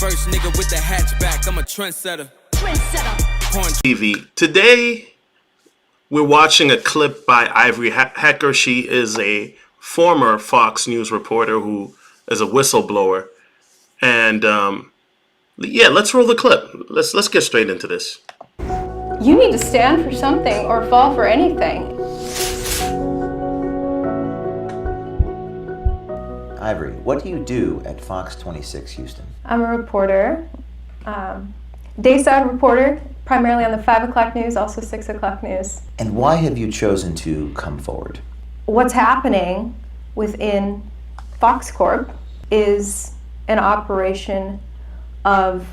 First nigga with the hatchback, I'm a trendsetter. TV. Today, we're watching a clip by Ivory Hecker. She is a former Fox News reporter who is a whistleblower. And yeah, let's roll the clip. Let's get straight into this. You need to stand for something or fall for anything. Ivory, what do you do at Fox 26 Houston? I'm a reporter, dayside reporter, primarily on the 5 o'clock news, also 6 o'clock news. And why have you chosen to come forward? What's happening within Fox Corp is an operation of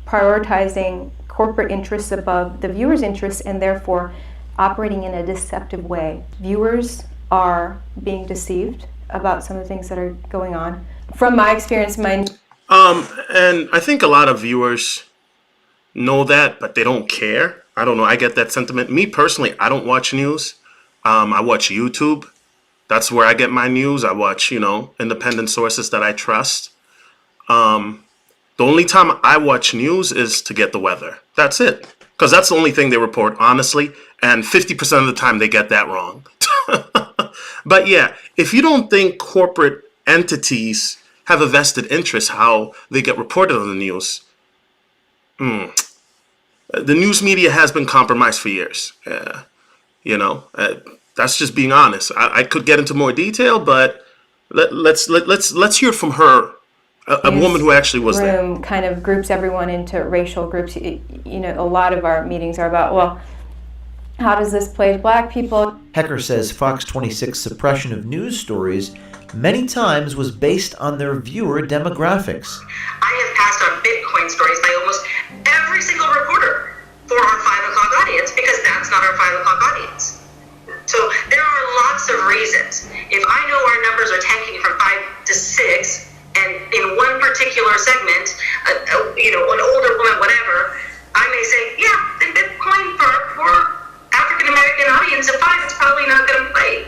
prioritizing corporate interests above the viewers' interests and therefore operating in a deceptive way. Viewers are being deceived about some of the things that are going on. From my experience, and I think a lot of viewers know that, but they don't care. I don't know. I get that sentiment. Me personally, I don't watch news. I watch YouTube. That's where I get my news. I watch, independent sources that I trust. The only time I watch news is to get the weather. That's it. Because that's the only thing they report honestly. And 50% of the time they get that wrong. But yeah, if you don't think corporate entities have a vested interest how they get reported on the news, the news media has been compromised for years. That's just being honest. I could get into more detail, but let's hear from her, a woman who actually was there. Kind of groups everyone into racial groups. A lot of our meetings are about, well, how does this play to black people? Hecker says Fox 26's suppression of news stories many times was based on their viewer demographics. I have passed on Bitcoin stories by almost every single reporter for our 5 o'clock audience because that's not our 5 o'clock audience. So there are lots of reasons. If I know our numbers are tanking from 5 to 6, and in one particular segment, an older woman, whatever, I may say, yeah, the Bitcoin for African-American audience at 5, it's probably not going to play.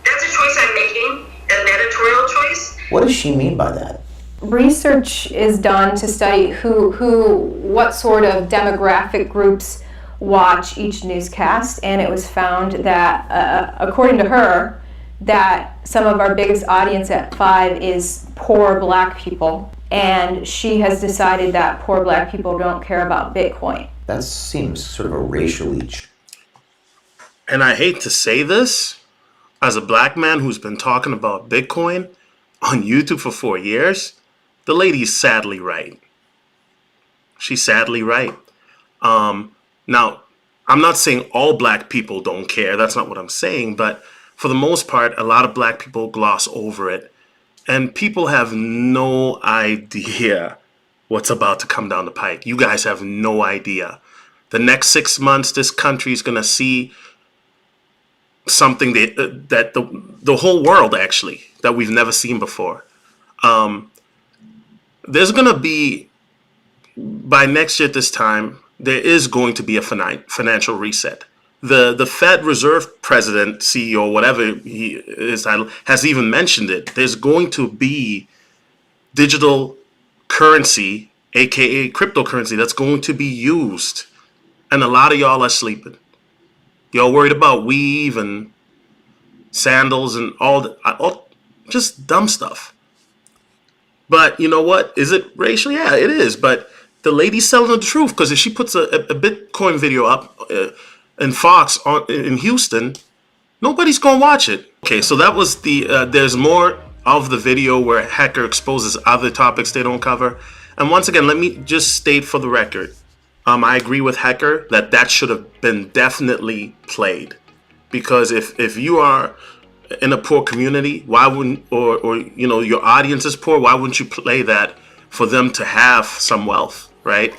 That's a choice I'm making, an editorial choice. What does she mean by that? Research is done to study what sort of demographic groups watch each newscast, and it was found that, according to her, that some of our biggest audience at 5 is poor black people, and she has decided that poor black people don't care about Bitcoin. That seems sort of a racially... And I hate to say this, as a black man who's been talking about Bitcoin on YouTube for 4 years, the lady's sadly right. She's sadly right. Now, I'm not saying all black people don't care. That's not what I'm saying. But for the most part, a lot of black people gloss over it. And people have no idea what's about to come down the pike. You guys have no idea. The next 6 months, this country is going to see something that the whole world, actually, that we've never seen before. There's going to be, by next year at this time, there is going to be a financial reset. The Fed Reserve President, CEO, whatever his title, has even mentioned it. There's going to be digital currency, aka cryptocurrency, that's going to be used. And a lot of y'all are sleeping. Y'all worried about weave and sandals and all just dumb stuff. But you know what? Is it racial? Yeah, it is. But the lady's telling the truth, because if she puts a Bitcoin video up in Fox in Houston, nobody's going to watch it. Okay, so that was there's more of the video where Hecker exposes other topics they don't cover. And once again, let me just state for the record, I agree with Hecker that should have been definitely played, because if you are in a poor community, why wouldn't or your audience is poor, why wouldn't you play that for them to have some wealth, right?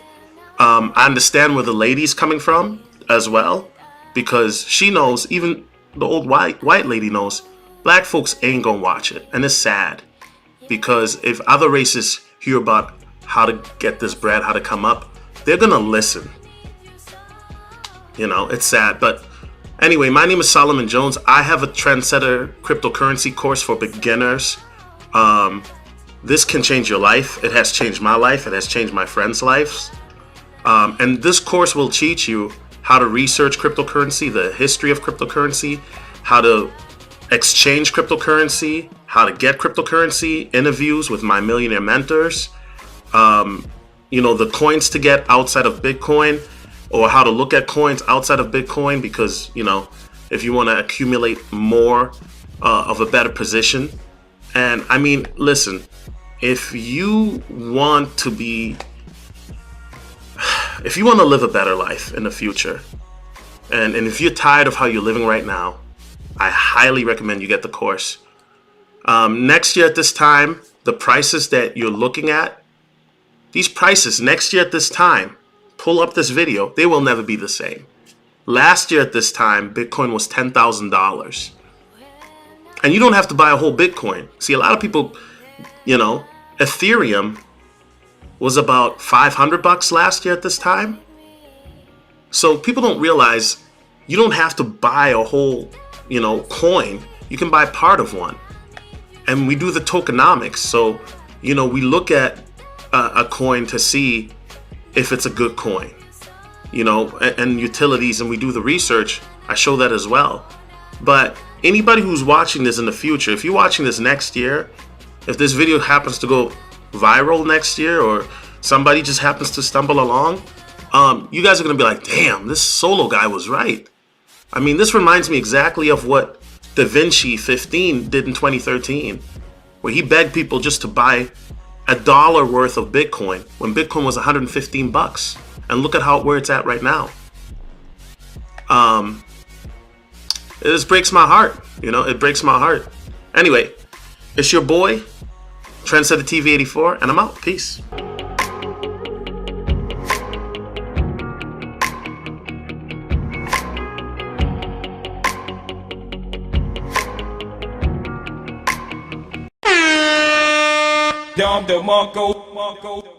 I understand where the lady's coming from as well, because she knows, even the old white lady knows, black folks ain't gonna watch it, and it's sad, because if other races hear about how to get this bread, how to come up, they're gonna listen. It's sad. But anyway, my name is Solomon Jones. I have a Trendsetter cryptocurrency course for beginners. This can change your life. It has changed my life. It has changed my friends' lives. And this course will teach you how to research cryptocurrency, the history of cryptocurrency, how to exchange cryptocurrency, how to get cryptocurrency, interviews with my millionaire mentors, the coins to get outside of Bitcoin, or how to look at coins outside of Bitcoin, because, if you want to accumulate more of a better position. And I mean, listen, if you want to live a better life in the future, and if you're tired of how you're living right now, I highly recommend you get the course. Next year at this time, the prices that you're looking at, these prices next year at this time, pull up this video, they will never be the same. Last year at this time, Bitcoin was $10,000. And you don't have to buy a whole Bitcoin. See, a lot of people, Ethereum was about $500 last year at this time. So people don't realize you don't have to buy a whole, coin. You can buy part of one. And we do the tokenomics. So, we look at a coin to see if it's a good coin, and utilities, and we do the research. I show that as well. But anybody who's watching this in the future, if you're watching this next year, if this video happens to go viral next year, or somebody just happens to stumble along, you guys are going to be like, damn, this Solo guy was right. I mean, this reminds me exactly of what Da Vinci 15 did in 2013, where he begged people just to buy $1 worth of Bitcoin when Bitcoin was $115. And look at where it's at right now. It just breaks my heart. It breaks my heart. Anyway, it's your boy, Trendsetter TV 84, and I'm out. Peace. Dom DeMarco.